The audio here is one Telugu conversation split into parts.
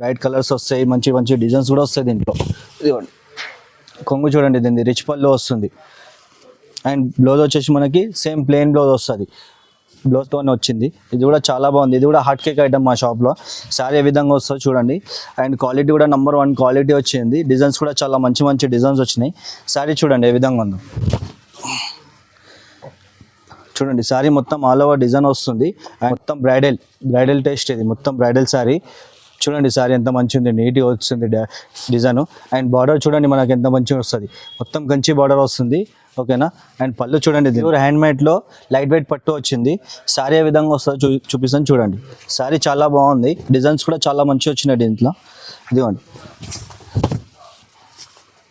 బ్రైట్ కలర్స్ వస్తాయి, మంచి మంచి డిజైన్స్ కూడా వస్తాయి దీంట్లో. ఇదిగోండి కొంగు చూడండి, దీన్ని రిచ్ పళ్ళు వస్తుంది. అండ్ బ్లౌజ్ వచ్చేసి మనకి సేమ్ ప్లెయిన్ బ్లౌజ్ వస్తుంది, బ్లౌజ్తోనే వచ్చింది. ఇది కూడా చాలా బాగుంది, ఇది కూడా హాట్ కేక్ ఐటమ్ మా షాప్లో. శారీ ఏ విధంగా వస్తుందో చూడండి. అండ్ క్వాలిటీ కూడా నెంబర్ 1 క్వాలిటీ వచ్చింది. డిజైన్స్ కూడా చాలా మంచి మంచి డిజైన్స్ వచ్చినాయి. శారీ చూడండి ఏ విధంగా ఉందో, చూడండి. శారీ మొత్తం ఆల్ ఓవర్ డిజైన్ వస్తుంది. అండ్ మొత్తం బ్రైడల్ టేస్ట్, ఇది మొత్తం బ్రైడల్ శారీ. చూడండి శారీ ఎంత మంచి ఉంది, నీట్గా వస్తుంది డిజైన్. అండ్ బార్డర్ చూడండి మనకి ఎంత మంచిగా వస్తుంది, మొత్తం కంచి బార్డర్ వస్తుంది. ఓకేనా. అండ్ పళ్ళు చూడండి, ఇది హ్యాండ్మేడ్లో లైట్ వెయిట్ పట్టు వచ్చింది. శారీ ఏ విధంగా వస్తుందో చూపిస్తాను చూడండి. శారీ చాలా బాగుంది, డిజైన్స్ కూడా చాలా మంచిగా వచ్చినాయి దీంట్లో. ఇదిగోండి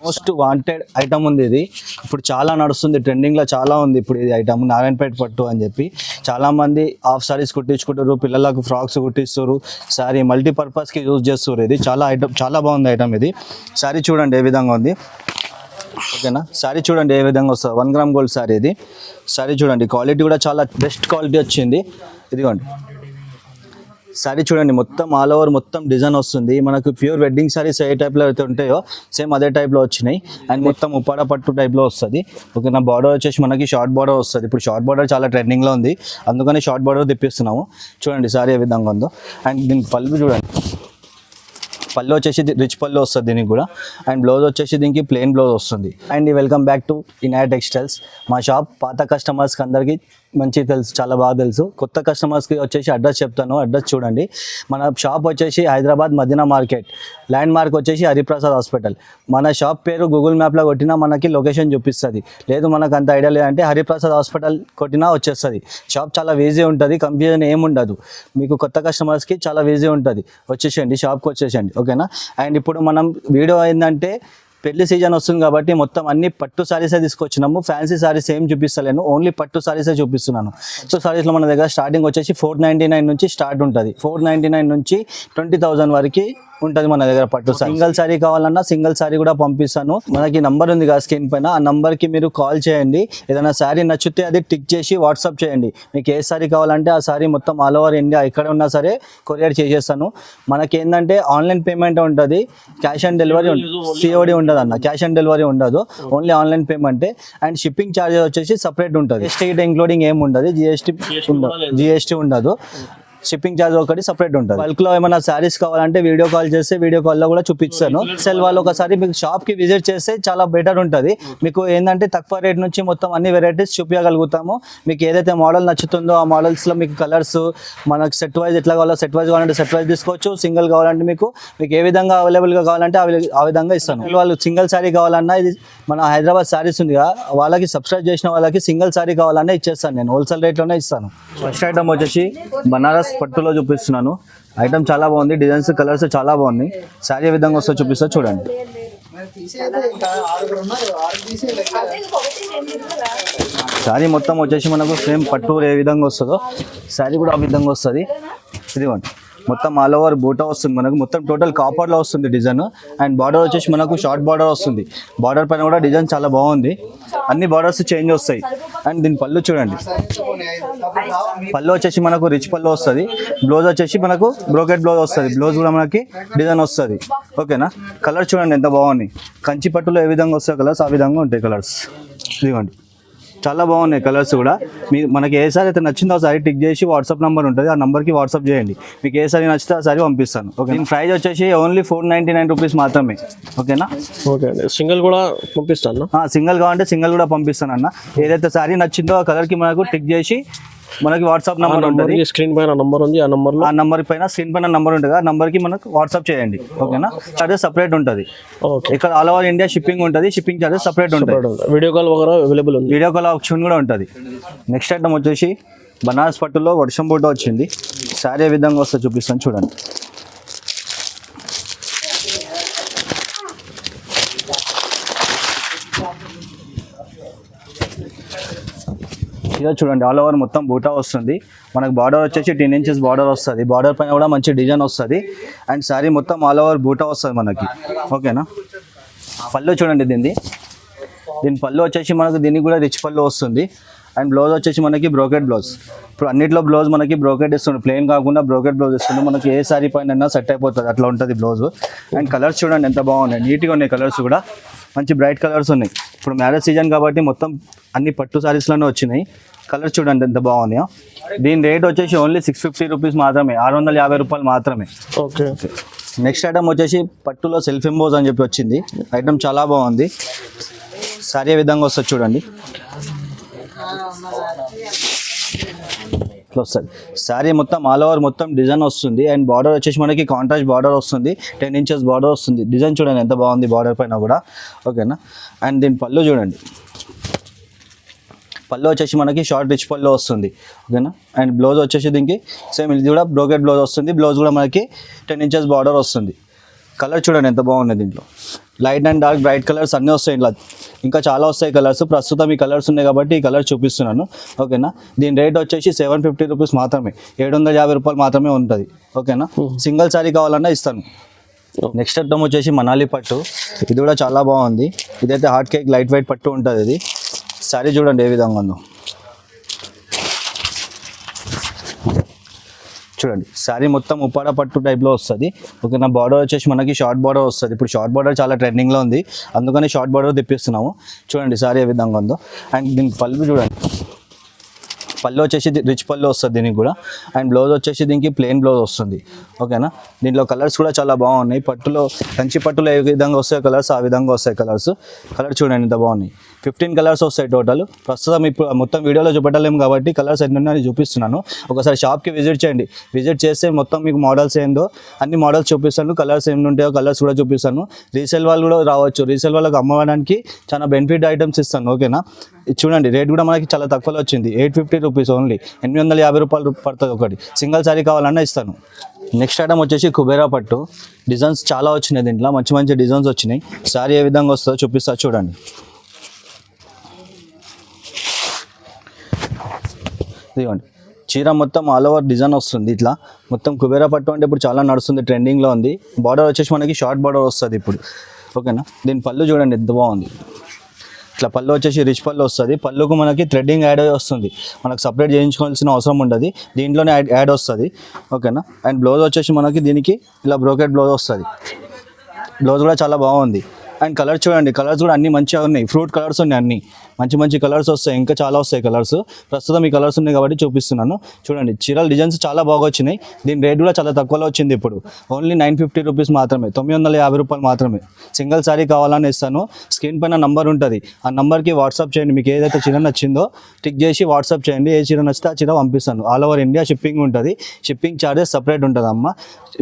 మోస్ట్ వాంటెడ్ ఐటమ్ ఉంది ఇది, ఇప్పుడు చాలా నడుస్తుంది, ట్రెండింగ్లో చాలా ఉంది ఇప్పుడు ఇది ఐటమ్. నారాయణపేట పట్టు అని చెప్పి చాలామంది హాఫ్ సారీస్ కుట్టించుకుంటారు, పిల్లలకు ఫ్రాక్స్ కుట్టిస్తారు, శారీ మల్టీపర్పస్కి యూజ్ చేస్తారు. ఇది చాలా బాగుంది ఐటమ్ ఇది. శారీ చూడండి ఏ విధంగా ఉంది. ఓకేనా. శారీ చూడండి ఏ విధంగా వస్తుంది, 1 గ్రామ్ గోల్డ్ శారీ ఇది. శారీ చూడండి క్వాలిటీ కూడా చాలా బెస్ట్ క్వాలిటీ వచ్చింది. ఇదిగోండి శారీ చూడండి, మొత్తం ఆల్ ఓవర్ మొత్తం డిజైన్ వస్తుంది. మనకు ప్యూర్ వెడ్డింగ్ శారీస్ ఏ టైప్లో అయితే ఉంటాయో సేమ్ అదే టైప్లో వచ్చినాయి. అండ్ మొత్తం ఉప్పాడ పట్టు టైప్లో వస్తుంది. ఓకేనా. బార్డర్ వచ్చేసి మనకి షార్ట్ బార్డర్ వస్తుంది. ఇప్పుడు షార్ట్ బార్డర్ చాలా ట్రెండింగ్లో ఉంది, అందుకని షార్ట్ బార్డర్ తెప్పిస్తున్నాము. చూడండి శారీ ఏ విధంగా ఉందో. అండ్ దీని పళ్ళు చూడండి, పళ్ళు వచ్చేసి రిచ్ పళ్ళు వస్తుంది దీనికి కూడా. అండ్ బ్లౌజ్ వచ్చేసి దీనికి ప్లెయిన్ బ్లౌజ్ వస్తుంది. And welcome back to Inaya textiles. మా షాప్ పాత కస్టమర్స్కి అందరికీ మంచిగా తెలుసు, చాలా బాగా తెలుసు. కొత్త కస్టమర్స్కి వచ్చేసి అడ్రస్ చెప్తాను, అడ్రస్ చూడండి. మన షాప్ వచ్చేసి Hyderabad Madina market, land వచ్చేసి హరిప్రసాద్ హాస్పిటల్. మన షాప్ పేరు గూగుల్ మ్యాప్లో కొట్టినా మనకి లొకేషన్ చూపిస్తుంది. లేదు మనకు అంత ఐడియా లేదంటే హరిప్రసాద్ హాస్పిటల్ కొట్టినా వచ్చేస్తుంది. షాప్ చాలా ఈజీ ఉంటుంది, కన్ఫ్యూజన్ ఏముండదు. మీకు కొత్త కస్టమర్స్కి చాలా ఈజీ ఉంటుంది, వచ్చేసేయండి షాప్కి వచ్చేసేయండి. ఓకేనా. అండ్ ఇప్పుడు మనం వీడియో ఏంటంటే పెళ్లి సీజన్ వస్తుంది కాబట్టి మొత్తం అన్ని పట్టు సారీసే తీసుకొచ్చినాము. ఫ్యాన్సీ సారీస్ ఏం చూపిస్తలేను, ఓన్లీ పట్టు సారీసే చూపిస్తున్నాను. పట్టు సారీస్లో మన దగ్గర స్టార్టింగ్ వచ్చేసి 499 నుంచి స్టార్ట్ ఉంటుంది. 499 నుంచి 20,000 వరకు ఉంటుంది మన దగ్గర పట్టు సారీ. సింగిల్ సారీ కావాలన్నా సింగిల్ సారీ కూడా పంపిస్తాను. మనకి నంబర్ ఉంది కదా స్క్రీన్ పైన, ఆ నంబర్కి మీరు కాల్ చేయండి. ఏదైనా సారీ నచ్చితే అది టిక్ చేసి వాట్సాప్ చేయండి. మీకు ఏ సారీ కావాలంటే ఆ సారీ మొత్తం ఆల్ ఓవర్ ఇండియా ఎక్కడ ఉన్నా సరే కొరియర్ చేసేస్తాను. మనకి ఏంటంటే ఆన్లైన్ పేమెంట్ ఉంటుంది, క్యాష్ ఆన్ డెలివరీ సిఓడి ఉండదు అన్న, క్యాష్ ఆన్ డెలివరీ ఉండదు, ఓన్లీ ఆన్లైన్ పేమెంటే. అండ్ షిప్పింగ్ ఛార్జెస్ వచ్చేసి సపరేట్ ఉంటుంది, జీఎస్టీ ఇంక్లూడింగ్ ఏమి ఉండదు, జిఎస్టీ ఉండదు. షిప్పింగ్ ఛార్జ్ ఒకటి సపరేట్ ఉంటుంది. బల్క్లో ఏమైనా శారీస్ కావాలంటే వీడియో కాల్ చేస్తే వీడియో కాల్లో కూడా చూపిస్తాను. సెల్ వాళ్ళు ఒకసారి మీకు షాప్కి విజిట్ చేస్తే చాలా బెటర్ ఉంటుంది. మీకు ఏంటంటే తక్కువ రేట్ నుంచి మొత్తం అన్ని వెరైటీస్ చూపించగలుగుతాము. మీకు ఏదైతే మోడల్ నచ్చుతుందో ఆ మోడల్స్లో మీకు కలర్స్ మనకు సెట్ వైజ్ ఎట్లా కావాలో సెట్ వైజ్ కావాలంటే సెట్ వైజ్ తీసుకోవచ్చు. సింగిల్ కావాలంటే మీకు ఏ విధంగా అవైలబుల్గా కావాలంటే ఆ విధంగా ఇస్తాను. వాళ్ళు సింగిల్ శారీ కావాలన్నా ఇది మన హైదరాబాద్ శారీస్ ఉంది కదా, వాళ్ళకి సబ్స్క్రైబ్ చేసిన వాళ్ళకి సింగిల్ శారీ కావాలన్నా ఇచ్చేస్తాను, నేను హోల్సేల్ రేట్లోనే ఇస్తాను. ఫస్ట్ ఐటమ్ వచ్చేసి బనారస్ పట్టులో చూపిస్తున్నాను. ఐటమ్ చాలా బాగుంది, డిజైన్స్ కలర్స్ చాలా బాగున్నాయి. శారీ ఏ విధంగా వస్తుందో చూపిస్తా చూడండి. శారీ మొత్తం వచ్చేసి మనకు సేమ్ పట్టు ఏ విధంగా వస్తుందో శారీ కూడా ఆ విధంగా వస్తుంది. ఇదిగోండి మొత్తం ఆల్ ఓవర్ బూటా వస్తుంది మనకు, మొత్తం టోటల్ కాపర్లో వస్తుంది డిజైన్. అండ్ బార్డర్ వచ్చేసి మనకు షార్ట్ బార్డర్ వస్తుంది, బార్డర్ పైన కూడా డిజైన్ చాలా బాగుంది, అన్ని బార్డర్స్ చేంజ్ వస్తాయి. అండ్ దీని పళ్ళు చూడండి, పళ్ళు వచ్చేసి మనకు రిచ్ పళ్ళు వస్తుంది. బ్లౌజ్ వచ్చేసి మనకు బ్రోకెట్ బ్లౌజ్ వస్తుంది, బ్లౌజ్ కూడా మనకి డిజైన్ వస్తుంది. ఓకేనా. కలర్ చూడండి ఎంత బాగున్నాయి, కంచి పట్టులో ఏ విధంగా వస్తాయి కలర్స్ ఆ విధంగా ఉంటాయి కలర్స్. ఇదిగోండి చాలా బాగున్నాయి కలర్స్ కూడా. మనకి ఏ సారీ అయితే నచ్చిందో ఆ సారీ టిక్ చేసి వాట్సాప్ నెంబర్ ఉంటుంది, ఆ నెంబర్కి వాట్సాప్ చేయండి. మీకు ఏ సారీ నచ్చితే ఆ సారీ పంపిస్తాను. ఓకే. దీని ప్రైస్ వచ్చేసి ఓన్లీ 499 రూపీస్ మాత్రమే. ఓకేనా. ఓకే అండి. సింగిల్ కూడా పంపిస్తాను, సింగిల్ కావాలంటే సింగిల్ కూడా పంపిస్తాను అన్న. ఏదైతే సారీ నచ్చిందో ఆ కలర్కి మనకు టిక్ చేసి మనకి వాట్సాప్ నెంబర్ ఉంటుంది, స్క్రీన్ పైన నంబర్ ఉంది, ఆ నంబర్ పైన స్క్రీన్ పైన నంబర్ ఉంటుంది, ఆ నంబర్కి మనకు వాట్సాప్ చేయండి. ఓకేనా. చార్జెస్ సపరేట్ ఉంటుంది. ఇక్కడ ఆల్ ఓవర్ ఇండియా షిప్పింగ్ ఉంటుంది, షిప్పింగ్ చార్జెస్ సపరేట్ ఉంటుంది. వీడియో కాల్ అవైలబుల్ ఉంది, వీడియో కాల్ ఆప్షన్ కూడా ఉంటుంది. నెక్స్ట్ ఐటమ్ వచ్చేసి బనారస్ పట్టులో వర్షం బూట వచ్చింది. శారీ ఏ విధంగా వస్తే చూపిస్తాను చూడండి. ఇదో చూడండి ఆల్ ఓవర్ మొత్తం బూటా వస్తుంది మనకు. బార్డర్ వచ్చేసి 10 ఇంచెస్ బార్డర్ వస్తుంది, బార్డర్ పైన కూడా మంచి డిజైన్ వస్తుంది. అండ్ శారీ మొత్తం ఆల్ ఓవర్ బూటా వస్తుంది మనకి. ఓకేనా. పళ్ళు చూడండి దీని పళ్ళు వచ్చేసి మనకు దీనికి కూడా రిచ్ పళ్ళు వస్తుంది. అండ్ బ్లౌజ్ వచ్చేసి మనకి బ్రోకెట్ బ్లౌజ్. ఇప్పుడు అన్నిట్లో బ్లౌజ్ మనకి బ్రోకెట్ ఇస్తుంది, ప్లెయిన్ కాకుండా బ్రోకెట్ బ్లౌజ్ ఇస్తుంది. మనకి ఏ సారీ పైన సెట్ అయిపోతుంది, అట్లా ఉంటుంది బ్లౌజ్. అండ్ కలర్స్ చూడండి ఎంత బాగున్నాయి, నీట్గా ఉన్నాయి కలర్స్ కూడా, మంచి బ్రైట్ కలర్స్ ఉన్నాయి. ఇప్పుడు మ్యారేజ్ సీజన్ కాబట్టి మొత్తం అన్ని పట్టు సారీస్లోనే వచ్చినాయి. కలర్స్ చూడండి ఎంత బాగున్నాయో. దీని రేట్ వచ్చేసి ఓన్లీ 650 రూపీస్ మాత్రమే, 650 రూపాయలు మాత్రమే. ఓకే. నెక్స్ట్ ఐటమ్ వచ్చేసి పట్టులో సెల్ఫ్ ఎంబోజ్ అని చెప్పి వచ్చింది. ఐటమ్ చాలా బాగుంది, సారీ ఏ విధంగా వస్తుంది చూడండి, ఇట్లా వస్తుంది శారీ మొత్తం ఆల్ ఓవర్ మొత్తం డిజైన్ వస్తుంది. అండ్ బార్డర్ వచ్చేసి మనకి కాంట్రాస్ట్ బార్డర్ వస్తుంది, 10 ఇంచెస్ బార్డర్ వస్తుంది. డిజైన్ చూడండి ఎంత బాగుంది బార్డర్ పైన కూడా, ఓకేనా. అండ్ దీని పళ్ళు చూడండి, పళ్ళు వచ్చేసి మనకి షార్ట్ రిచ్ పళ్ళు వస్తుంది, ఓకేనా. అండ్ బ్లౌజ్ వచ్చేసి దీనికి సేమ్ ఇది కూడా బ్రోకెట్ బ్లౌజ్ వస్తుంది. బ్లౌజ్ కూడా మనకి 10 ఇంచెస్ బార్డర్ వస్తుంది. కలర్ చూడండి ఎంత బాగుంది, దీంట్లో light and dark bright colours అన్నీ వస్తాయి. ఇట్లా ఇంకా చాలా వస్తాయి కలర్స్, ప్రస్తుతం ఈ కలర్స్ ఉన్నాయి కాబట్టి ఈ కలర్ చూపిస్తున్నాను, ఓకేనా. దీని రేట్ వచ్చేసి 750 రూపీస్ మాత్రమే, 750 రూపాయలు మాత్రమే ఉంటుంది, ఓకేనా. సింగిల్ శారీ కావాలన్నా ఇస్తాను. నెక్స్ట్ ఐటమ్ వచ్చేసి మనాలి పట్టు. ఇది కూడా చాలా బాగుంది. ఇదైతే హార్ట్ కేక్ లైట్ వెయిట్ పట్టు ఉంటుంది. ఇది శారీ చూడండి ఏ విధంగా ఉందో, చూడండి శారీ మొత్తం ఉప్పాడ పట్టు టైప్లో వస్తుంది, ఓకేనా. బార్డర్ వచ్చేసి మనకి షార్ట్ బార్డర్ వస్తుంది. ఇప్పుడు షార్ట్ బార్డర్ చాలా ట్రెండింగ్లో ఉంది, అందుకని షార్ట్ బార్డర్ తెప్పిస్తున్నాము. చూడండి శారీ ఏ విధంగా ఉందో. అండ్ దీనికి పళ్ళు చూడండి, పళ్ళు వచ్చేసి రిచ్ పళ్ళు వస్తుంది దీనికి కూడా. అండ్ బ్లౌజ్ వచ్చేసి దీనికి ప్లెయిన్ బ్లౌజ్ వస్తుంది, ఓకేనా. దీంట్లో కలర్స్ కూడా చాలా బాగున్నాయి. పట్టులో కంచి పట్టులో ఏ విధంగా వస్తాయి కలర్స్ ఆ విధంగా వస్తాయి కలర్స్. కలర్ చూడండి ఎంత బాగున్నాయి. 15 కలర్స్ వస్తాయి టోటల్. ప్రస్తుతం ఇప్పుడు మొత్తం వీడియోలో చూపెట్టలేము కాబట్టి కలర్స్ ఎన్ని చూపిస్తున్నాను. ఒకసారి షాప్కి విజిట్ చేయండి, విజిట్ చేస్తే మొత్తం మీకు మోడల్స్ ఏందో అన్ని మోడల్స్ చూపిస్తాను, కలర్స్ ఏమి ఉంటాయో కలర్స్ కూడా చూపిస్తాను. రీసేల్ వాళ్ళు కూడా రావచ్చు, రీసేల్ వాళ్ళకి అమ్మడానికి చాలా బెనిఫిట్ ఐటమ్స్ ఇస్తాను, ఓకేనా. ఇది చూడండి రేట్ కూడా మనకి చాలా తక్కువలో వచ్చింది, 850 రూపీస్ ఓన్లీ, 850 రూపాయలు పడుతుంది ఒకటి. సింగిల్ శారీ కావాలన్నా ఇస్తాను. నెక్స్ట్ ఐటమ్ వచ్చేసి కుబేరా పట్టు. డిజైన్స్ చాలా వచ్చినాయి దీంట్లో, మంచి మంచి డిజైన్స్ వచ్చినాయి. శారీ ఏ విధంగా వస్తుందో చూపిస్తా చూడండి. ఇదిగోండి చీర మొత్తం ఆల్ ఓవర్ డిజైన్ వస్తుంది ఇట్లా. మొత్తం కుబేరా పట్టు అంటే ఇప్పుడు చాలా నడుస్తుంది, ట్రెండింగ్లో ఉంది. బార్డర్ వచ్చేసి మనకి షార్ట్ బార్డర్ వస్తుంది ఇప్పుడు, ఓకేనా. దీని పళ్ళు చూడండి ఎంత బాగుంది. ఇట్లా పళ్ళు వచ్చేసి రిచ్ పళ్ళు వస్తుంది. పళ్ళుకు మనకి థ్రెడ్డింగ్ యాడ్ వస్తుంది, మనకు సపరేట్ చేయించుకోవాల్సిన అవసరం ఉండదు, దీంట్లోనే యాడ్ వస్తుంది, ఓకేనా. అండ్ బ్లౌజ్ వచ్చేసి మనకి దీనికి ఇలా బ్రోకెట్ బ్లౌజ్ వస్తుంది. బ్లౌజ్ కూడా చాలా బాగుంది. అండ్ కలర్ చూడండి, కలర్స్ కూడా అన్ని మంచిగా ఉన్నాయి, ఫ్రూట్ కలర్స్ ఉన్నాయి, అన్ని మంచి మంచి కలర్స్ వస్తాయి, ఇంకా చాలా వస్తాయి కలర్స్. ప్రస్తుతం ఈ కలర్స్ ఉన్నాయి కాబట్టి చూపిస్తున్నాను. చూడండి చీరల డిజైన్స్ చాలా బాగా వచ్చినాయి. దీని రేట్ కూడా చాలా తక్కువలో వచ్చింది ఇప్పుడు, ఓన్లీ 950 రూపీస్ మాత్రమే, 950 రూపాయలు మాత్రమే. సింగిల్ శారీ కావాలని ఇస్తాను. స్క్రీన్ పైన నంబర్ ఉంటుంది, ఆ నెంబర్కి వాట్సాప్ చేయండి. మీకు ఏదైతే చీర నచ్చిందో టిక్ చేసి వాట్సాప్ చేయండి. ఏ చీర నచ్చితే ఆ చీర పంపిస్తాను. ఆల్ ఓవర్ ఇండియా షిప్పింగ్ ఉంటుంది, షిప్పింగ్ ఛార్జెస్ సపరేట్ ఉంటుంది అమ్మ.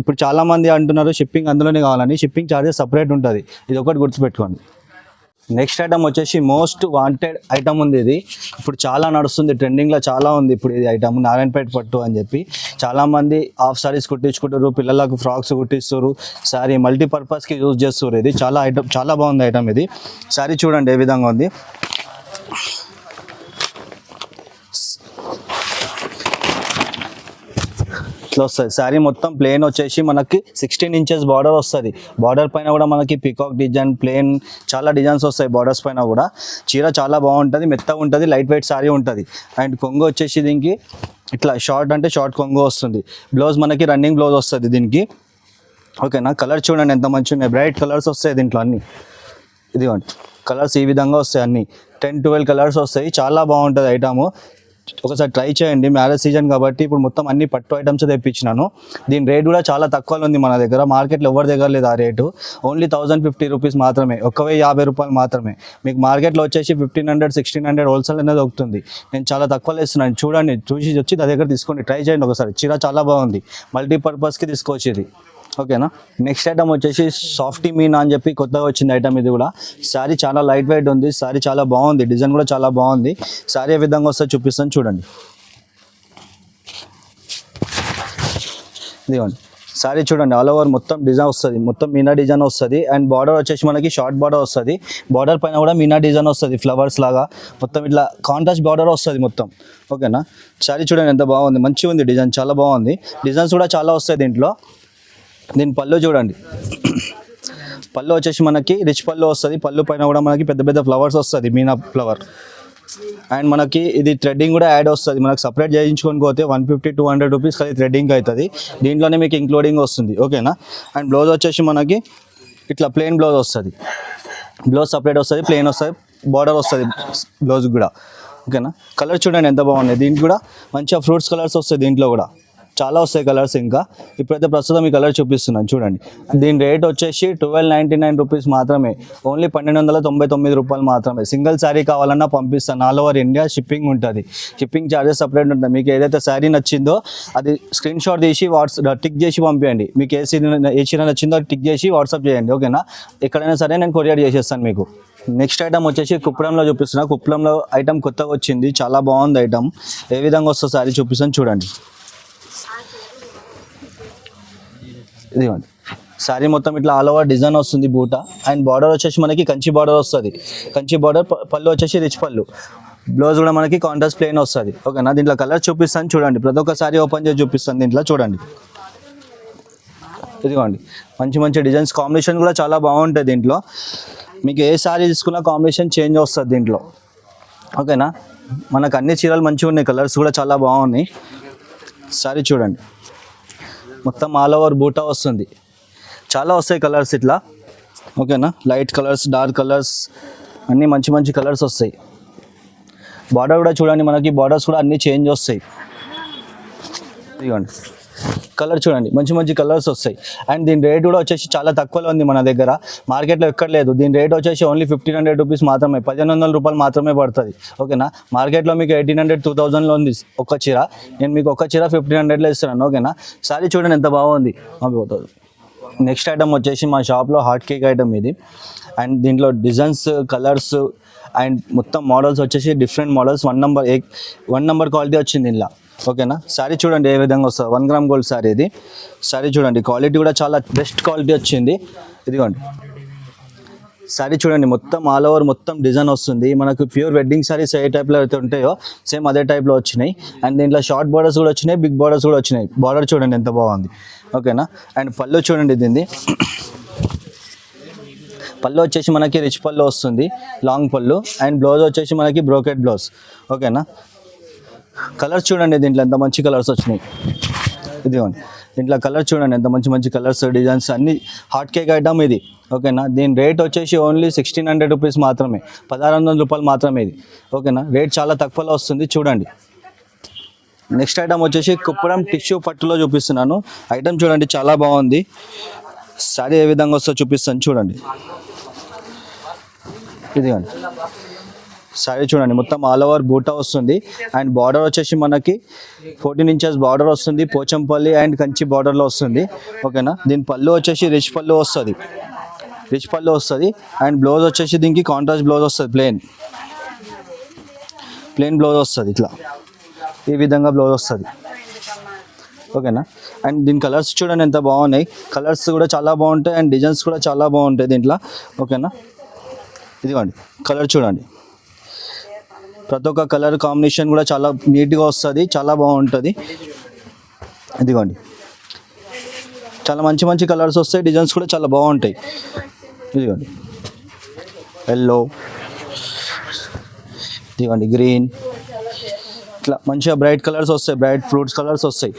ఇప్పుడు చాలామంది అంటున్నారు షిప్పింగ్ అందులోనే కావాలని, షిప్పింగ్ ఛార్జెస్ సపరేట్ ఉంటుంది, ఇది ఒకటి గుర్తుపెట్టుకోండి. నెక్స్ట్ ఐటమ్ వచ్చేసి మోస్ట్ వాంటెడ్ ఐటమ్ ఉంది. ఇది ఇప్పుడు చాలా నడుస్తుంది, ట్రెండింగ్లో చాలా ఉంది ఇప్పుడు ఇది ఐటమ్, నారాయణపేట పట్టు అని చెప్పి. చాలామంది హాఫ్ సారీస్ కుట్టించుకుంటారు, పిల్లలకు ఫ్రాక్స్ కుట్టిస్తారు, సారీ మల్టీపర్పస్కి యూజ్ చేస్తారు. ఇది చాలా ఐటమ్ చాలా బాగుంది ఐటమ్. ఇది సారీ చూడండి ఏ విధంగా ఉంది. ఇట్లా వస్తుంది శారీ మొత్తం ప్లెయిన్ వచ్చేసి మనకి 16 ఇంచెస్ బార్డర్ వస్తుంది. బార్డర్ పైన కూడా మనకి పికాక్ డిజైన్, ప్లెయిన్ చాలా డిజైన్స్ వస్తాయి బార్డర్స్ పైన కూడా. చీర చాలా బాగుంటుంది, మెత్తగా ఉంటుంది, లైట్ వెయిట్ శారీ ఉంటుంది. అండ్ కొంగు వచ్చేసి దీనికి ఇట్లా షార్ట్ అంటే షార్ట్ కొంగు వస్తుంది. బ్లౌజ్ మనకి రన్నింగ్ బ్లౌజ్ వస్తుంది దీనికి, ఓకేనా. కలర్ చూడండి ఎంత మంచిగా ఉన్నాయి, బ్రైట్ కలర్స్ వస్తాయి దీంట్లో అన్ని. ఇదిగోండి కలర్స్ ఈ విధంగా వస్తాయి, అన్ని 10-12 కలర్స్ వస్తాయి. చాలా బాగుంటుంది ఐటమ్, ఒకసారి ట్రై చేయండి. మ్యారేజ్ సీజన్ కాబట్టి ఇప్పుడు మొత్తం అన్ని పట్టు ఐటమ్స్ తెప్పించినాను. దీని రేట్ కూడా చాలా తక్కువలో ఉంది మన దగ్గర, మార్కెట్లో ఎవరి దగ్గర లేదు ఆ రేటు. ఓన్లీ 1050 రూపీస్ మాత్రమే, 1050 రూపాయలు మాత్రమే. మీకు మార్కెట్లో వచ్చేసి 1500-1600 హోల్సేల్ అనేది దొరుకుతుంది. నేను చాలా తక్కువలో ఇస్తున్నాను, చూడండి, చూసి వచ్చి నా దగ్గర తీసుకోండి, ట్రై చేయండి ఒకసారి. చీర చాలా బాగుంది, మల్టీపర్పస్కి తీసుకోవచ్చు ఇది, ఓకేనా. నెక్స్ట్ ఐటమ్ వచ్చేసి సాఫ్టీ మీనా అని చెప్పి కొత్తగా వచ్చింది ఐటమ్. ఇది కూడా శారీ చాలా లైట్ వెయిట్ ఉంది, శారీ చాలా బాగుంది, డిజైన్ కూడా చాలా బాగుంది. శారీ ఏ విధంగా వస్తే చూపిస్తాను చూడండి. ఇదిగోండి శారీ చూడండి ఆల్ ఓవర్ మొత్తం డిజైన్ వస్తుంది, మొత్తం మీనా డిజైన్ వస్తుంది. అండ్ బార్డర్ వచ్చేసి మనకి షార్ట్ బార్డర్ వస్తుంది. బార్డర్ పైన కూడా మీనా డిజైన్ వస్తుంది, ఫ్లవర్స్ లాగా మొత్తం ఇట్లా కాంట్రాస్ట్ బార్డర్ వస్తుంది మొత్తం, ఓకేనా. శారీ చూడండి ఎంత బాగుంది, మంచిగా ఉంది డిజైన్, చాలా బాగుంది. డిజైన్స్ కూడా చాలా వస్తాయి దీంట్లో. దీని పళ్ళు చూడండి, పళ్ళు వచ్చేసి మనకి రిచ్ పళ్ళు వస్తుంది. పళ్ళు పైన కూడా మనకి పెద్ద పెద్ద ఫ్లవర్స్ వస్తుంది, మీనా ఫ్లవర్, అండ్ మనకి ఇది థ్రెడ్డింగ్ కూడా యాడ్ వస్తుంది, మనకు సపరేట్ చేయించుకొని పోతే 150-200 రూపీస్ అది థ్రెడ్డింగ్ అవుతుంది, దీంట్లోనే మీకు ఇంక్లూడింగ్ వస్తుంది. ఓకేనా. అండ్ బ్లౌజ్ వచ్చేసి మనకి ఇట్లా ప్లెయిన్ బ్లౌజ్ వస్తుంది, బ్లౌజ్ సపరేట్ వస్తుంది, ప్లెయిన్ వస్తుంది, బార్డర్ వస్తుంది బ్లౌజ్ కూడా. ఓకేనా. కలర్ చూడండి ఎంత బాగున్నాయి, దీంట్లో కూడా మంచిగా ఫ్రూట్స్ కలర్స్ వస్తాయి, దీంట్లో కూడా చాలా వస్తాయి కలర్స్. ఇంకా ఇప్పుడైతే ప్రస్తుతం ఈ కలర్ చూపిస్తున్నాను చూడండి. దీని రేట్ వచ్చేసి 1299 రూపీస్ మాత్రమే, ఓన్లీ 1299 రూపాయలు మాత్రమే. సింగిల్ శారీ కావాలన్నా పంపిస్తాను, ఆల్ ఓవర్ ఇండియా షిప్పింగ్ ఉంటుంది, షిప్పింగ్ ఛార్జెస్ సపరేట్ ఉంటుంది. మీకు ఏదైతే శారీ నచ్చిందో అది స్క్రీన్ షాట్ తీసి టిక్ చేసి పంపించండి, మీకు ఏ చీర నచ్చిందో అది టిక్ చేసి వాట్సాప్ చేయండి. ఓకేనా. ఎక్కడైనా సరే నేను కొరియర్ చేసేస్తాను మీకు. నెక్స్ట్ ఐటమ్ వచ్చేసి కుప్పడంలో చూపిస్తున్నా. కుప్పడంలో ఐటమ్ కొత్తగా వచ్చింది, చాలా బాగుంది ఐటమ్. ఏ విధంగా వస్తుందో శారీ చూపిస్తాను చూడండి. ఇదిగోండి శారీ మొత్తం ఇట్లా ఆల్ ఓవర్ డిజైన్ వస్తుంది బూట. అండ్ బార్డర్ వచ్చేసి మనకి కంచి బార్డర్ వస్తుంది, కంచి బార్డర్. పళ్ళు వచ్చేసి రిచ్ పళ్ళు, బ్లౌజ్ కూడా మనకి కాంట్రాస్ట్ ప్లెయిన్ వస్తుంది. ఓకేనా. దీంట్లో కలర్ చూపిస్తాను చూడండి, ప్రతి ఒక్క శారీ ఓపెన్ చేసి చూపిస్తాను. దీంట్లో చూడండి, ఇదిగోండి మంచి మంచి డిజైన్స్, కాంబినేషన్ కూడా చాలా బాగుంటాయి దీంట్లో. మీకు ఏ శారీ తీసుకున్నా కాంబినేషన్ చేంజ్ వస్తుంది దీంట్లో. ఓకేనా. మనకు అన్ని చీరలు మంచిగా ఉన్నాయి, కలర్స్ కూడా చాలా బాగున్నాయి. శారీ చూడండి మొత్తం ఆల్ ఓవర్ బూటా వస్తుంది, చాలా వస్తాయి కలర్స్ ఇట్లా. ఓకేనా. లైట్ కలర్స్, డార్క్ కలర్స్, అన్నీ మంచి మంచి కలర్స్ వస్తాయి. బార్డర్ కూడా చూడండి, మనకి బార్డర్స్ కూడా అన్నీ చేంజ్ వస్తాయి. ఇదిగోండి కలర్ చూడండి, మంచి మంచి కలర్స్ వస్తాయి. అండ్ దీని రేట్ కూడా వచ్చేసి చాలా తక్కువలో ఉంది మన దగ్గర, మార్కెట్లో ఎక్కడ లేదు. దీని రేట్ వచ్చేసి ఓన్లీ 1500 రూపీస్ మాత్రమే, 1500 రూపాయలు మాత్రమే పడుతుంది. ఓకేనా. మార్కెట్లో మీకు 1800-2000లో ఉంది ఒక చీర, నేను మీకు ఒక చీర 1500లో ఇస్తున్నాను. ఓకేనా. సారీ చూడండి ఎంత బాగుంది. నెక్స్ట్ ఐటమ్ వచ్చేసి మా షాప్లో హాట్ కేక్ ఐటమ్ ఇది. అండ్ దీంట్లో డిజైన్స్, కలర్స్ అండ్ మొత్తం మోడల్స్ వచ్చేసి డిఫరెంట్ మోడల్స్, 1 నెంబర్ క్వాలిటీ వచ్చింది ఇలా. ఓకేనా. శారీ చూడండి ఏ విధంగా వస్తుంది, 1 గ్రామ్ గోల్డ్ శారీ ఇది. శారీ చూడండి క్వాలిటీ కూడా చాలా బెస్ట్ క్వాలిటీ వచ్చింది. ఇదిగోండి శారీ చూడండి మొత్తం ఆల్ ఓవర్ మొత్తం డిజైన్ వస్తుంది. మనకు ప్యూర్ వెడ్డింగ్ శారీస్ ఏ టైప్లో అయితే ఉంటాయో సేమ్ అదే టైప్లో వచ్చినాయి. అండ్ దీంట్లో షార్ట్ బార్డర్స్ కూడా వచ్చినాయి, బిగ్ బార్డర్స్ కూడా వచ్చినాయి. బార్డర్ చూడండి ఎంత బాగుంది. ఓకేనా. అండ్ పళ్ళు చూడండి దీన్ని, పళ్ళు వచ్చేసి మనకి రిచ్ పళ్ళు వస్తుంది, లాంగ్ పళ్ళు. అండ్ బ్లౌజ్ వచ్చేసి మనకి బ్రోకెట్ బ్లౌజ్. ఓకేనా. కలర్స్ చూడండి దీంట్లో ఎంత మంచి కలర్స్ వచ్చినాయి. ఇదిగోండి దీంట్లో కలర్ చూడండి ఎంత మంచి మంచి కలర్స్, డిజైన్స్ అన్ని. హాట్ కేక్ ఐటమ్ ఇది. ఓకేనా. దీని రేట్ వచ్చేసి ఓన్లీ 1600 రూపీస్ మాత్రమే, 1600 రూపాయలు మాత్రమే ఇది. ఓకేనా. రేట్ చాలా తక్కువలో వస్తుంది చూడండి. నెక్స్ట్ ఐటమ్ వచ్చేసి కుప్పడం టిష్యూ పట్టులో చూపిస్తున్నాను. ఐటమ్ చూడండి చాలా బాగుంది. శారీ ఏ విధంగా వస్తుందో చూపిస్తాను చూడండి. ఇదిగోండి శారీ చూడండి మొత్తం ఆల్ ఓవర్ బూటా వస్తుంది. అండ్ బార్డర్ వచ్చేసి మనకి 14 ఇంచెస్ బార్డర్ వస్తుంది, పోచంపల్లి అండ్ కంచి బార్డర్లో వస్తుంది. ఓకేనా. దీని పళ్ళు వచ్చేసి రిచ్ పళ్ళు వస్తుంది, రిచ్ పళ్ళు వస్తుంది. అండ్ బ్లౌజ్ వచ్చేసి దీనికి కాంట్రాస్ట్ బ్లౌజ్ వస్తుంది, ప్లెయిన్ బ్లౌజ్ వస్తుంది. ఇట్లా ఈ విధంగా బ్లౌజ్ వస్తుంది. ఓకేనా. అండ్ దీని కలర్స్ చూడండి ఎంత బాగున్నాయి, కలర్స్ కూడా చాలా బాగుంటాయి అండ్ డిజైన్స్ కూడా చాలా బాగుంటాయి దీంట్లో. ఓకేనా. ఇదిగోండి కలర్ చూడండి, ప్రతి ఒక్క కలర్ కాంబినేషన్ కూడా చాలా నీట్గా వస్తుంది, చాలా బాగుంటుంది. ఇదిగోండి చాలా మంచి మంచి కలర్స్ వస్తాయి, డిజైన్స్ కూడా చాలా బాగుంటాయి. ఇదిగోండి ఎల్లో, ఇదిగోండి గ్రీన్, ఇట్లా మంచిగా బ్రైట్ కలర్స్ వస్తాయి, బ్రైట్ ఫ్రూట్స్ కలర్స్ వస్తాయి.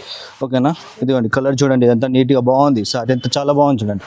ఓకేనా. ఇదిగోండి కలర్ చూడండి ఎంత నీట్గా బాగుంది, సారీ ఎంత చాలా బాగుంది చూడండి.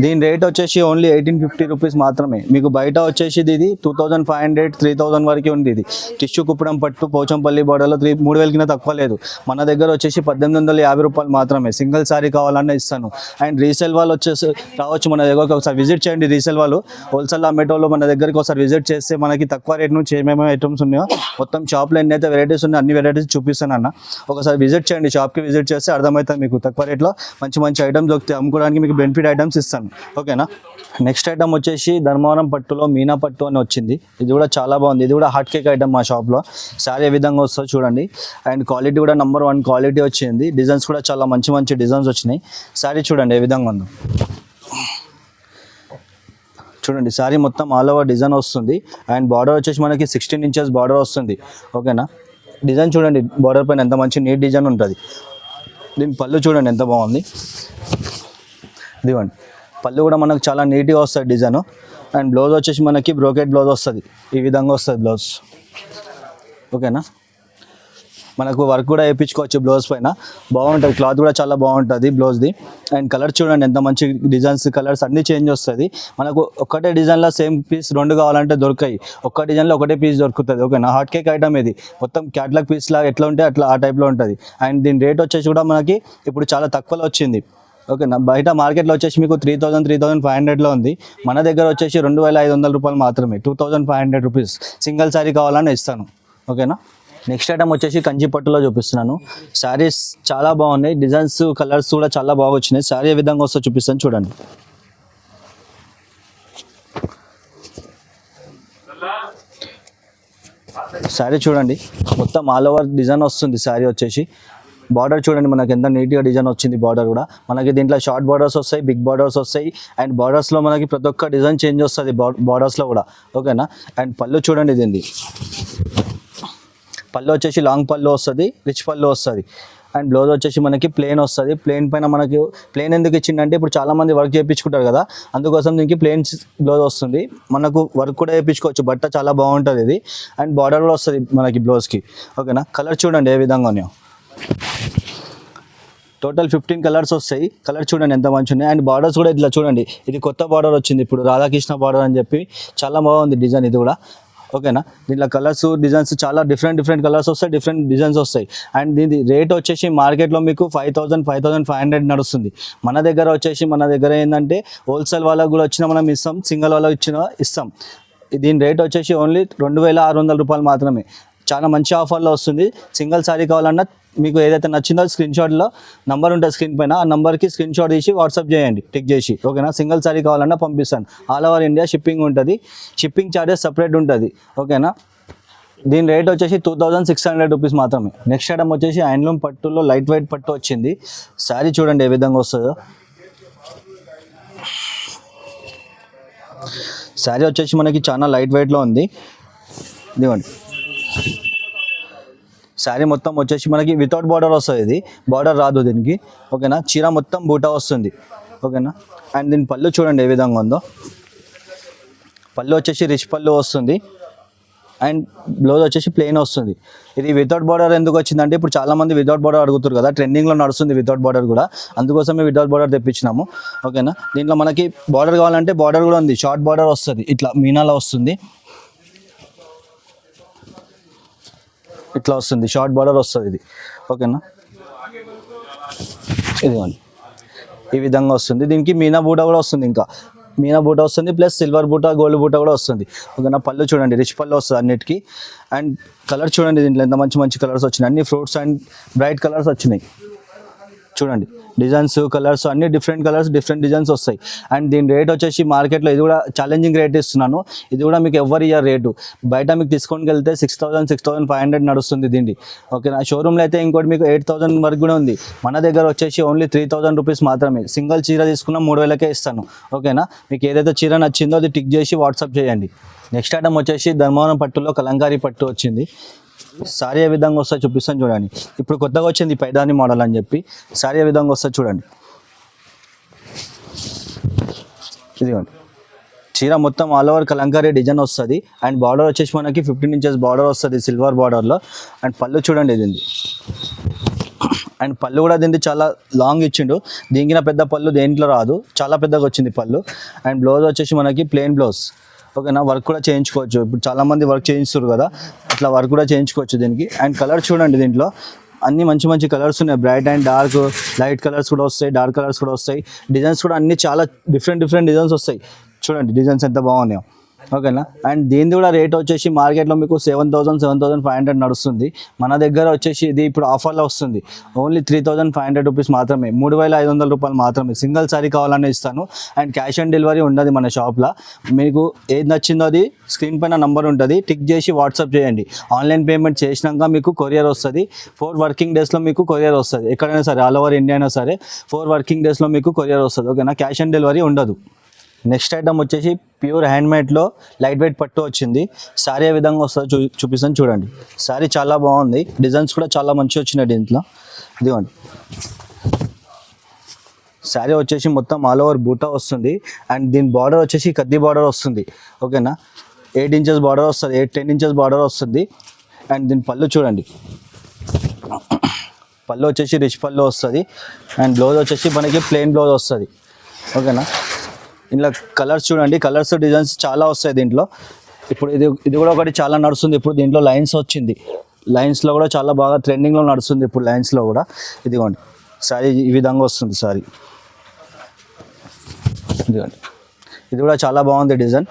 దీని రేట్ వచ్చేసి ఓన్లీ 1850 రూపీస్ మాత్రమే. మీకు బయట వచ్చేసి ఇది 2500-3000 వరకు ఉంది. ఇది టిష్యూ కుప్పడం పట్టు పోచంపల్లి బార్డర్లో 3000 కింద తక్కువ లేదు. మన దగ్గర వచ్చేసి 1850 రూపాయలు మాత్రమే. సింగిల్ సారీ కావాలన్నా ఇస్తాను. అండ్ రీసేల్ వాళ్ళు వచ్చేసి రావచ్చు మన దగ్గరకు, ఒకసారి విజిట్ చేయండి. రీసేల్ వాళ్ళు హోల్సేల్ అమ్మేటోళ్ళు మన దగ్గరికి ఒకసారి విజిట్ చేస్తే మనకి తక్కువ రేట్ నుంచి ఏమేమి ఐటమ్స్ ఉన్నాయో మొత్తం షాప్లో ఎన్నైతే వెరైటీస్ ఉన్నాయో అన్ని వెరైటీస్ చూపిస్తాను అన్న. ఒకసారి విజిట్ చేయండి, షాప్కి విజిట్ చేస్తే అర్థమవుతుంది మీకు తక్కువ రేట్లో మంచి మంచి ఐటమ్స్ దొరుకుతాయి. అమ్ముకోవడానికి మీకు బెనిఫిట్ ఐటమ్స్ ఇస్తాను. ఓకేనా. నెక్స్ట్ ఐటమ్ వచ్చేసి ధర్మవరం పట్టులో మీనా పట్టు అని వచ్చింది. ఇది కూడా చాలా బాగుంది. ఇది కూడా హాట్ కేక్ ఐటమ్ మా షాప్లో. శారీ ఏ విధంగా వస్తుందో చూడండి. అండ్ క్వాలిటీ కూడా నెంబర్ 1 క్వాలిటీ వచ్చింది. డిజైన్స్ కూడా చాలా మంచి మంచి డిజైన్స్ వచ్చినాయి. శారీ చూడండి ఏ విధంగా ఉందో చూడండి. శారీ మొత్తం ఆల్ ఓవర్ డిజైన్ వస్తుంది. అండ్ బార్డర్ వచ్చేసి మనకి 16 ఇంచెస్ బార్డర్ వస్తుంది. ఓకేనా. డిజైన్ చూడండి, బార్డర్ పైన ఎంత మంచి నీట్ డిజైన్ ఉంటుంది. దీని పళ్ళు చూడండి ఎంత బాగుంది. ఇదిగోండి పళ్ళు కూడా మనకు చాలా నీట్గా వస్తుంది డిజైన్. అండ్ బ్లౌజ్ వచ్చేసి మనకి బ్రోకెట్ బ్లౌజ్ వస్తుంది, ఈ విధంగా వస్తుంది బ్లౌజ్. ఓకేనా, మనకు వర్క్ కూడా వేయించుకోవచ్చు బ్లౌజ్ పైన, బాగుంటుంది. క్లాత్ కూడా చాలా బాగుంటుంది బ్లౌజ్ది. అండ్ కలర్ చూడండి ఎంత మంచి డిజైన్స్, కలర్స్ అన్నీ చేంజ్ వస్తుంది. మనకు ఒకటే డిజైన్లో సేమ్ పీస్ 2 కావాలంటే దొరకాయి, ఒక్క డిజైన్లో ఒకటే పీస్ దొరుకుతుంది. ఓకేనా, హాట్ కేక్ ఐటమ్ ఇది, మొత్తం క్యాట్లాగ్ పీస్ లాగా ఎట్లా ఉంటే అట్లా ఆ టైప్లో ఉంటుంది. అండ్ దీని రేట్ వచ్చేసి కూడా మనకి ఇప్పుడు చాలా తక్కువలో వచ్చింది. ఓకేనా, బయట మార్కెట్లో వచ్చేసి మీకు 3000, 3500లో ఉంది. మన దగ్గర వచ్చేసి 2500 రూపాయలు మాత్రమే, 2500 రూపీస్. సింగిల్ శారీ కావాలని ఇస్తాను. ఓకేనా, నెక్స్ట్ ఐటమ్ వచ్చేసి కంచి పట్టులో చూపిస్తున్నాను. శారీస్ చాలా బాగున్నాయి, డిజైన్స్ కలర్స్ కూడా చాలా బాగా వచ్చినాయి. శారీ ఏ విధంగా వస్తుందో చూపిస్తాను చూడండి. శారీ చూడండి, మొత్తం ఆల్ ఓవర్ డిజైన్ వస్తుంది. శారీ వచ్చేసి బార్డర్ చూడండి మనకి ఎంత నీట్గా డిజైన్ వచ్చింది. బార్డర్ కూడా మనకి దీంట్లో షార్ట్ బార్డర్స్ వస్తాయి, బిగ్ బార్డర్స్ వస్తాయి. అండ్ బార్డర్స్లో మనకి ప్రతి ఒక్క డిజైన్ చేంజ్ వస్తుంది బార్డర్స్లో కూడా. ఓకేనా, అండ్ పళ్ళు చూడండి, దీన్ని పళ్ళు వచ్చేసి లాంగ్ పళ్ళు వస్తుంది, రిచ్ పళ్ళు వస్తుంది. అండ్ బ్లౌజ్ వచ్చేసి మనకి ప్లెయిన్ వస్తుంది. ప్లెయిన్ పైన మనకి ప్లెయిన్ ఎందుకు ఇచ్చిందంటే ఇప్పుడు చాలామంది వర్క్ చేయించుకుంటారు కదా, అందుకోసం దీనికి ప్లెయిన్ బ్లౌజ్ వస్తుంది. మనకు వర్క్ కూడా వేయించుకోవచ్చు, బట్ట చాలా బాగుంటుంది ఇది. అండ్ బార్డర్ కూడా వస్తుంది మనకి బ్లౌజ్కి. ఓకేనా, కలర్ చూడండి ఏ విధంగా ఉన్నాయో. టోటల్ 15 కలర్స్ వస్తాయి. కలర్ చూడండి ఎంత మంచి ఉన్నాయి. అండ్ బార్డర్స్ కూడా ఇట్లా చూడండి, ఇది కొత్త బార్డర్ వచ్చింది ఇప్పుడు, రాధాకృష్ణ బార్డర్ అని చెప్పి చాలా బాగుంది డిజైన్ ఇది కూడా. ఓకేనా, దీంట్లో కలర్స్ డిజైన్స్ చాలా డిఫరెంట్ కలర్స్ వస్తాయి, డిఫరెంట్ డిజైన్స్ వస్తాయి. అండ్ దీని రేట్ వచ్చేసి మార్కెట్లో మీకు 5000, 5500 నడుస్తుంది. మన దగ్గర ఏంటంటే హోల్సేల్ వాళ్ళకు కూడా వచ్చినా మనం ఇస్తాం, సింగిల్ వాళ్ళకి ఇస్తాం. దీని రేట్ వచ్చేసి ఓన్లీ 2600 రూపాయలు మాత్రమే. చాలా మంచి ఆఫర్లో వస్తుంది. సింగిల్ శారీ కావాలన్నా మీకు ఏదైతే నచ్చిందో స్క్రీన్షాట్లో నంబర్ ఉంటుంది స్క్రీన్ పైన, ఆ నెంబర్కి స్క్రీన్షాట్ తీసి వాట్సాప్ చేయండి, టిక్ చేసి. ఓకేనా, సింగిల్ శారీ కావాలన్నా పంపిస్తాను. ఆల్ ఓవర్ ఇండియా షిప్పింగ్ ఉంటుంది, షిప్పింగ్ ఛార్జెస్ సపరేట్ ఉంటుంది. ఓకేనా, దీని రేట్ వచ్చేసి 2600 రూపీస్ మాత్రమే. నెక్స్ట్ ఐటమ్ వచ్చేసి హ్యాండ్లూమ్ పట్టులో లైట్ వెయిట్ పట్టు వచ్చింది. శారీ చూడండి ఏ విధంగా వస్తుందో. శారీ వచ్చేసి మనకి చాలా లైట్ వెయిట్లో ఉంది. ఇదిగోండి, శారీ మొత్తం వచ్చేసి మనకి వితౌట్ బార్డర్ వస్తుంది, ఇది బార్డర్ రాదు దీనికి. ఓకేనా, చీర మొత్తం బూటా వస్తుంది. ఓకేనా, అండ్ దీని పళ్ళు చూడండి ఏ విధంగా ఉందో. పళ్ళు వచ్చేసి రిచ్ పళ్ళు వస్తుంది. అండ్ బ్లౌజ్ వచ్చేసి ప్లెయిన్ వస్తుంది. ఇది వితౌట్ బార్డర్ ఎందుకు వచ్చిందంటే ఇప్పుడు చాలామంది వితౌట్ బార్డర్ అడుగుతారు కదా, ట్రెండింగ్లో నడుస్తుంది వితౌట్ బార్డర్ కూడా, అందుకోసమే వితౌట్ బార్డర్ తెప్పించినాము. ఓకేనా, దీంట్లో మనకి బార్డర్ కావాలంటే బార్డర్ కూడా ఉంది, షార్ట్ బార్డర్ వస్తుంది, ఇట్లా మీనాలో వస్తుంది, ఇట్లా వస్తుంది, షార్ట్ బార్డర్ వస్తుంది ఇది. ఓకేనా, ఇదిగోండి ఈ విధంగా వస్తుంది. దీనికి మీనా బూట కూడా వస్తుంది, ఇంకా మీనా బూట వస్తుంది, ప్లస్ సిల్వర్ బూట, గోల్డ్ బూట కూడా వస్తుంది. ఓకేనా, పళ్ళు చూడండి రిచ్ పళ్ళు వస్తుంది అన్నిటికీ. అండ్ కలర్ చూడండి, దీంట్లో ఎంత మంచి కలర్స్ వచ్చినాయి, అన్ని ఫ్రూట్స్ అండ్ బ్రైట్ కలర్స్ వచ్చినాయి. చూడండి డిజైన్స్ కలర్స్ అన్ని డిఫరెంట్ కలర్స్, డిఫరెంట్ డిజైన్స్ వస్తాయి. అండ్ దీని రేట్ వచ్చేసి మార్కెట్లో ఇది కూడా ఛాలెంజింగ్ రేట్ ఇస్తున్నాను. ఇది కూడా మీకు ఎవరి ఇయర్ రేటు, బయట మీకు తీసుకొని వెళ్తే 6000, 6500 నడుస్తుంది దీన్ని. ఓకేనా, షోరూమ్లో అయితే ఇంకోటి మీకు 8000 వరకు కూడా ఉంది. మన దగ్గర వచ్చేసి ఓన్లీ 3000 రూపీస్ మాత్రమే. సింగిల్ చీర తీసుకున్న 3000కే ఇస్తాను. ఓకేనా, మీకు ఏదైతే చీర నచ్చిందో అది టిక్ చేసి వాట్సాప్ చేయండి. నెక్స్ట్ ఐటమ్ వచ్చేసి ధర్మవరం పట్టులో కలంకారీ పట్టు వచ్చింది. సారీ ఏ విధంగా వస్తా చూపిస్తాను చూడండి. ఇప్పుడు కొత్తగా వచ్చింది పైదాని మోడల్ అని చెప్పి. సారీ ఏ విధంగా వస్తా చూడండి. ఇదిగోండి, చీర మొత్తం ఆల్ ఓవర్ కలంకారీ డిజైన్ వస్తుంది. అండ్ బార్డర్ వచ్చేసి మనకి 15 ఇంచెస్ బార్డర్ వస్తుంది సిల్వర్ బార్డర్లో. అండ్ పళ్ళు చూడండి దీన్ని. అండ్ పళ్ళు కూడా దీనికి చాలా లాంగ్ ఇచ్చిండు, దీనికి పెద్ద పళ్ళు దేంట్లో రాదు, చాలా పెద్దగా వచ్చింది పళ్ళు. అండ్ బ్లౌజ్ వచ్చేసి మనకి ప్లెయిన్ బ్లౌజ్. ఓకేనా, వర్క్ కూడా చేయించుకోవచ్చు, ఇప్పుడు చాలామంది వర్క్ చేయిస్తారు కదా, అట్లా వర్క్ కూడా చేయించుకోవచ్చు దీనికి. అండ్ కలర్ చూడండి, దీంట్లో అన్ని మంచి కలర్స్ ఉన్నాయి, bright and dark, light colours కూడా వస్తాయి, డార్క్ కలర్స్ కూడా వస్తాయి. డిజైన్స్ కూడా అన్ని చాలా డిఫరెంట్ డిజైన్స్ వస్తాయి. చూడండి డిజైన్స్ ఎంత బాగున్నాయో. ఓకేనా, అండ్ దీని కూడా రేట్ వచ్చేసి మార్కెట్లో మీకు 7000, 7500 నడుస్తుంది. మన దగ్గర వచ్చేసి ఇది ఇప్పుడు ఆఫర్లో వస్తుంది, ఓన్లీ 3500 రూపీస్ మాత్రమే, 3500 రూపాయలు మాత్రమే. సింగిల్ సారీ కావాలని ఇస్తాను. అండ్ క్యాష్ ఆన్ డెలివరీ ఉండదు మన షాప్లో. మీకు ఏది నచ్చిందో అది స్క్రీన్ పైన నంబర్ ఉంటుంది, టిక్ చేసి వాట్సాప్ చేయండి. ఆన్లైన్ పేమెంట్ చేసినాక మీకు కొరియర్ వస్తుంది. 4 వర్కింగ్ డేస్లో మీకు కొరియర్ వస్తుంది. ఎక్కడైనా సరే, ఆల్ ఓవర్ ఇండియా అయినా సరే 4 వర్కింగ్ డేస్లో మీకు కొరియర్ వస్తుంది. ఓకేనా, క్యాష్ ఆన్ డెలివరీ ఉండదు. నెక్స్ట్ ఐటమ్ వచ్చేసి ప్యూర్ హ్యాండ్మేడ్లో లైట్ వెయిట్ పట్టు వచ్చింది. శారీ ఏ విధంగా వస్తుందో చూపిస్తాను చూడండి. శారీ చాలా బాగుంది, డిజైన్స్ కూడా చాలా మంచిగా వచ్చినాయి దీంట్లో. ఇదిగోండి శారీ వచ్చేసి మొత్తం ఆల్ ఓవర్ బూటా వస్తుంది అండ్ దీని బార్డర్ వచ్చేసి కద్ది బార్డర్ వస్తుంది ఓకేనా. 8 ఇంచెస్ బార్డర్ వస్తుంది, 10 ఇంచెస్ బార్డర్ వస్తుంది. అండ్ దీని పళ్ళు చూడండి, పళ్ళు వచ్చేసి రిచ్ పళ్ళు వస్తుంది అండ్ బ్లౌజ్ వచ్చేసి మనకి ప్లెయిన్ బ్లౌజ్ వస్తుంది ఓకేనా. ఇలా కలర్స్ చూడండి, కలర్స్ డిజైన్స్ చాలా వస్తాయి దీంట్లో. ఇప్పుడు ఇది కూడా ఒకటి చాలా నడుస్తుంది ఇప్పుడు. దీంట్లో లైన్స్ వచ్చింది, లైన్స్లో కూడా చాలా బాగా ట్రెండింగ్లో నడుస్తుంది ఇప్పుడు లైన్స్లో కూడా. ఇదిగోండి శారీ ఈ విధంగా వస్తుంది శారీ. ఇదిగోండి ఇది కూడా చాలా బాగుంది డిజైన్.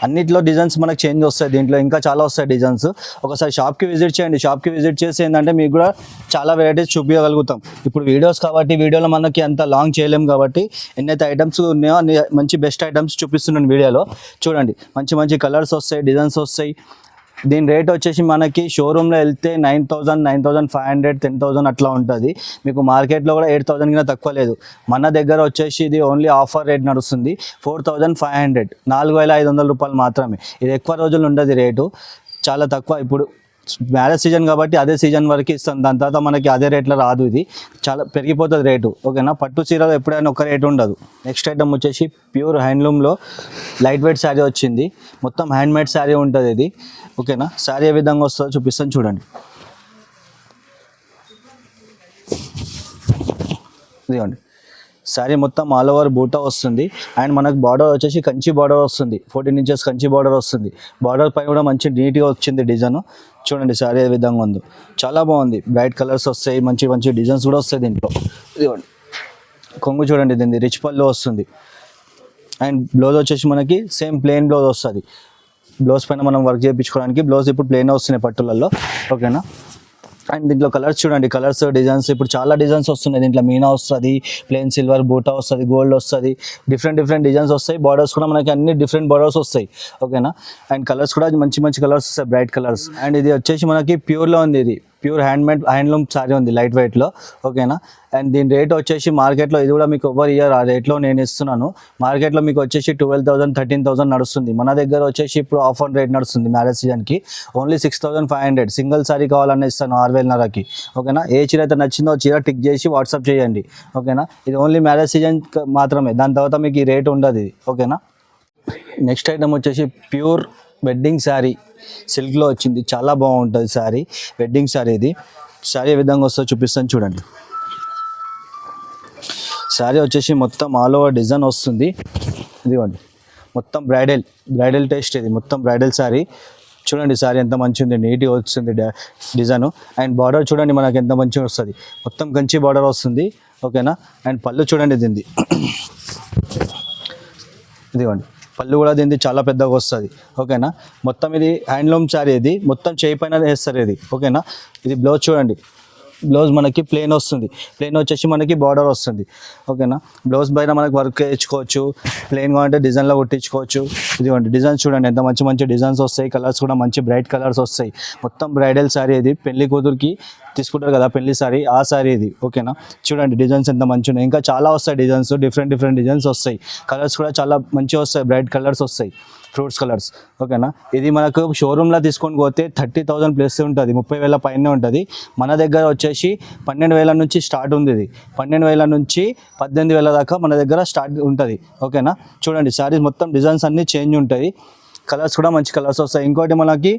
అన్నిట్లో డిజైన్స్ మనకు చేంజ్ వస్తాయి, దీంట్లో ఇంకా చాలా వస్తాయి డిజైన్స్. ఒకసారి షాప్కి విజిట్ చేయండి, షాప్కి విజిట్ చేసి ఏంటంటే మీకు కూడా చాలా వెరైటీస్ చూపించగలుగుతాం. ఇప్పుడు వీడియోస్ కాబట్టి వీడియోలో మనకి అంత లాంగ్ చేయలేం కాబట్టి ఎన్నైతే ఐటమ్స్ ఉన్నాయో అన్ని మంచి బెస్ట్ ఐటమ్స్ చూపిస్తున్నాను వీడియోలో. చూడండి మంచి మంచి కలర్స్ వస్తాయి, డిజైన్స్ వస్తాయి. దీని రేట్ వచ్చేసి మనకి షోరూంలో వెళ్తే 9,000, 9,500, 10,000 అట్లా ఉంటుంది. మీకు మార్కెట్లో కూడా 8,000 కింద తక్కువ లేదు. మన దగ్గర వచ్చేసి ఇది ఓన్లీ ఆఫర్ రేట్ నడుస్తుంది 4,500, 4,500 రూపాయలు మాత్రమే. ఇది ఎక్కువ రోజులు ఉండదు రేటు, చాలా తక్కువ. ఇప్పుడు మ్యారేజ్ సీజన్ కాబట్టి అదే సీజన్ వరకు ఇస్తాం, దాని తర్వాత మనకి అదే రేట్లో రాదు, ఇది చాలా పెరిగిపోతుంది రేటు ఓకేనా. పట్టు చీరలో ఎప్పుడైనా ఒక రేటు ఉండదు. నెక్స్ట్ ఐటమ్ వచ్చేసి ప్యూర్ హ్యాండ్లూమ్లో లైట్ వెయిట్ శారీ వచ్చింది, మొత్తం హ్యాండ్మేడ్ శారీ ఉంటుంది ఇది ఓకేనా. శారీ ఏ విధంగా వస్తుందో చూపిస్తాను చూడండి. ఇదిగోండి శారీ మొత్తం ఆల్ ఓవర్ బూటా వస్తుంది అండ్ మనకు బార్డర్ వచ్చేసి కంచి బార్డర్ వస్తుంది, 14 ఇంచెస్ కంచి బార్డర్ వస్తుంది. బార్డర్ పై కూడా మంచి నీట్గా వచ్చింది డిజైన్. చూడండి శారీ ఏ విధంగా ఉందో, చాలా బాగుంది. బ్రైట్ కలర్స్ వస్తాయి, మంచి మంచి డిజైన్స్ కూడా వస్తాయి దీంట్లో. ఇదిగోండి కొంగు చూడండి, దీన్ని రిచ్ పళ్ళు వస్తుంది అండ్ బ్లౌజ్ వచ్చేసి మనకి సేమ్ ప్లెయిన్ బ్లౌజ్ వస్తుంది. బ్లౌజ్ పైన మనం వర్క్ చేయించుకోవడానికి బ్లౌజ్ ఇప్పుడు ప్లెయిన్ వస్తున్నాయి పట్టులలో ఓకేనా. అండ్ దీంట్లో కలర్స్ చూడండి, కలర్స్ డిజైన్స్ ఇప్పుడు చాలా డిజైన్స్ వస్తున్నాయి దీంట్లో. మీనా వస్తుంది, ప్లెయిన్ సిల్వర్ బూటా వస్తుంది, గోల్డ్ వస్తుంది, డిఫరెంట్ డిజైన్స్ వస్తాయి. బార్డర్స్ కూడా మనకి అన్ని డిఫరెంట్ బార్డర్స్ వస్తాయి ఓకేనా. అండ్ కలర్స్ కూడా మంచి మంచి కలర్స్ వస్తాయి, బ్రైట్ కలర్స్. అండ్ ఇది వచ్చేసి మనకి ప్యూర్లో ఉంది, ఇది ప్యూర్ హ్యాండ్లూమ్ శారీ ఉంది లైట్ వెయిట్లో ఓకేనా. అండ్ దీని రేట్ వచ్చేసి మార్కెట్లో ఇది కూడా మీకు ఓవర్ ఇయర్ ఆ రేట్లో నేను ఇస్తున్నాను. మార్కెట్లో మీకు వచ్చేసి 12,000, 13,000 నడుస్తుంది. మన దగ్గర వచ్చేసి ఇప్పుడు ఆఫర్ రేట్ నడుస్తుంది మ్యారేజ్ సీజన్కి ఓన్లీ 6,500. సింగిల్ శారీ కావాలని ఇస్తాను 6,500కి ఓకేనా. ఏ చీర అయితే నచ్చిందో చీర టిక్ చేసి వాట్సాప్ చేయండి ఓకేనా. ఇది ఓన్లీ మ్యారేజ్ సీజన్ మాత్రమే, దాని తర్వాత మీకు ఈ రేట్ ఉండదు ఇది ఓకేనా. నెక్స్ట్ ఐటమ్ వచ్చేసి ప్యూర్ వెడ్డింగ్ శారీ సిల్క్లో వచ్చింది, చాలా బాగుంటుంది శారీ, వెడ్డింగ్ శారీ. ఇది శారీ ఏ విధంగా వస్తుందో చూపిస్తాను చూడండి. శారీ వచ్చేసి మొత్తం ఆల్ ఓవర్ డిజైన్ వస్తుంది. ఇదిగోండి మొత్తం బ్రైడల్ టేస్ట్, ఇది మొత్తం బ్రైడల్ శారీ. చూడండి శారీ ఎంత మంచిగా ఉంది, నీట్గా వస్తుంది డిజైన్. అండ్ బార్డర్ చూడండి మనకి ఎంత మంచిగా వస్తుంది, మొత్తం కంచి బార్డర్ వస్తుంది ఓకేనా. అండ్ పళ్ళు చూడండి దీనిది, ఇదిగోండి పళ్ళు కూడా దీనిది చాలా పెద్దగా వస్తుంది ఓకేనా. మొత్తం ఇది హ్యాండ్లూమ్ శారీ, ఇది మొత్తం చేయి పైన వేస్తారు ఇది ఓకేనా. ఇది బ్లౌజ్ చూడండి, బ్లౌజ్ మనకి ప్లెయిన్ వస్తుంది, ప్లెయిన్ వచ్చేసి మనకి బార్డర్ వస్తుంది ఓకేనా. బ్లౌజ్ పైన మనకి వర్క్ వేయించుకోవచ్చు, ప్లెయిన్ కావాలంటే డిజైన్లో కుట్టించుకోవచ్చు. ఇదిగోండి డిజైన్స్ చూడండి ఎంత మంచి మంచి డిజైన్స్ వస్తాయి, కలర్స్ కూడా మంచి బ్రైట్ కలర్స్ వస్తాయి. మొత్తం బ్రైడల్ శారీ, ఇది పెళ్లి కూతురికి తీసుకుంటారు కదా పెళ్లి శారీ, ఆ శారీ ఇది ఓకేనా. చూడండి డిజైన్స్ ఎంత మంచిగా ఉన్నాయి, ఇంకా చాలా వస్తాయి డిజైన్స్, డిఫరెంట్ డిజైన్స్ వస్తాయి. కలర్స్ కూడా చాలా మంచిగా వస్తాయి, బ్రైట్ కలర్స్ వస్తాయి, ఫ్రూట్స్ కలర్స్ ఓకేనా. ఇది మనకు షోరూంలో తీసుకొని పోతే 30,000 ప్లస్ ఉంటుంది, 30,000 పైనే ఉంటుంది. మన దగ్గర వచ్చేసి 12,000 నుంచి స్టార్ట్ ఉంది. ఇది 12,000 నుంచి 18,000 దాకా మన దగ్గర స్టార్ట్ ఉంటుంది ఓకేనా. చూడండి శారీస్ మొత్తం డిజైన్స్ అన్నీ చేంజ్ ఉంటాయి, కలర్స్ కూడా మంచి కలర్స్ వస్తాయి. ఇంకోటి మనకి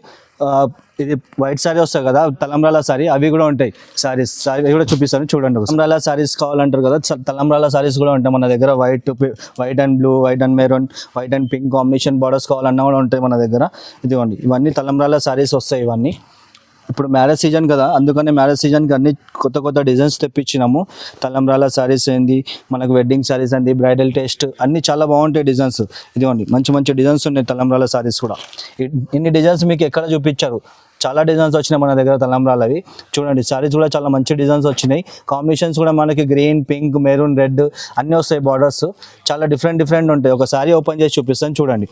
ఇది వైట్ శారీ వస్తాయి కదా తలంబ్రాల శారీ, అవి కూడా ఉంటాయి శారీస్. అవి కూడా చూపిస్తాను చూడండి. తలంబ్రాల శారీస్ కావాలంటారు కదా, తలంబ్రాల శారీస్ కూడా ఉంటాయి మన దగ్గర. White and blue, white and maroon, white and pink combination borders కావాలన్నా కూడా ఉంటాయి మన దగ్గర. ఇదిగోండి ఇవన్నీ తలంబ్రాల శారీస్ వస్తాయి ఇవన్నీ. ఇప్పుడు మ్యారేజ్ సీజన్ కదా, అందుకని మ్యారేజ్ సీజన్కి అన్ని కొత్త డిజైన్స్ తెప్పించినాము. తలంబ్రాల శారీస్ ఏంది, మనకు వెడ్డింగ్ శారీస్ ఏంది, బ్రైడల్ టేస్ట్ అన్నీ చాలా బాగుంటాయి డిజైన్స్. ఇదిగోండి మంచి డిజైన్స్ ఉన్నాయి తలంబ్రాల శారీస్ కూడా. ఇన్ని డిజైన్స్ మీకు ఎక్కడ చూపించారు, చాలా డిజైన్స్ వచ్చినాయి మన దగ్గర తలంబ్రాలవి. చూడండి శారీస్ కూడా చాలా మంచి డిజైన్స్ వచ్చినాయి. కాంబినేషన్స్ కూడా మనకి గ్రీన్, పింక్, మెరూన్, రెడ్ అన్నీ వస్తాయి. బార్డర్స్ చాలా డిఫరెంట్ ఉంటాయి. ఒక శారీ ఓపెన్ చేసి చూపిస్తాను చూడండి.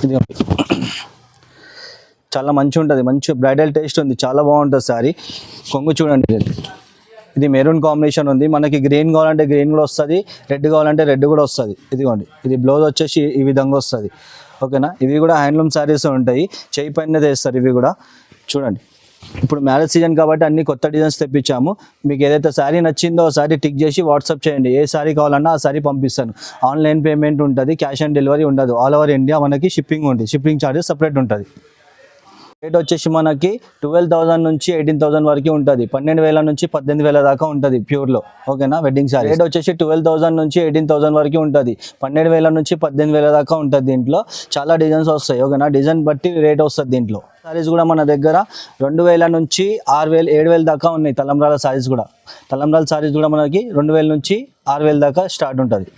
ఇది చాలా మంచి ఉంటుంది, మంచి బ్రైడల్ టేస్ట్ ఉంది, చాలా బాగుంటుంది శారీ. కొంగు చూడండి, ఇది మెరూన్ కాంబినేషన్ ఉంది. మనకి గ్రీన్ కావాలంటే గ్రీన్ కూడా వస్తుంది, రెడ్ కావాలంటే రెడ్ కూడా వస్తుంది. ఇదిగోండి ఇది బ్లౌజ్ వచ్చేసి ఈ విధంగా వస్తుంది ఓకేనా. ఇవి కూడా హ్యాండ్లూమ్ శారీస్ ఉంటాయి, చేయి పైన వేస్తారు ఇవి కూడా. చూడండి ఇప్పుడు మ్యారేజ్ సీజన్ కాబట్టి అన్ని కొత్త డిజైన్స్ తెప్పించాము. మీకు ఏదైతే శారీ నచ్చిందో ఆ శారీ టిక్ చేసి వాట్సాప్ చేయండి. ఏ శారీ కావాలన్నా ఆ శారీ పంపిస్తాను. ఆన్లైన్ పేమెంట్ ఉంటుంది, క్యాష్ ఆన్ డెలివరీ ఉండదు. ఆల్ ఓవర్ ఇండియా మనకి షిప్పింగ్ ఉంటుంది. షిప్పింగ్ ఛార్జెస్ సపరేట్ ఉంటుంది. రేట్ వచ్చేసి మనకి 12,000 నుంచి 18,000 వరకు ఉంటుంది. 12,000 నుంచి 18,000 దాకా ఉంటుంది ప్యూర్లో. ఓకేనా? వెడ్డింగ్ సారీ రేట్ వచ్చేసి 12,000 నుంచి 18,000 వరకు ఉంటుంది. 12,000 నుంచి 18,000 దాకా ఉంటుంది. దీంట్లో చాలా డిజైన్స్ వస్తాయి. ఓకేనా? డిజైన్ బట్టి రేట్ వస్తుంది. దీంట్లో సారీస్ కూడా మన దగ్గర 2,000 నుంచి 6,000 7,000 దాకా ఉన్నాయి. తలంబ్రాల సారీస్ కూడా మనకి 2,000 నుంచి 6,000 దాకా స్టార్ట్ ఉంటుంది.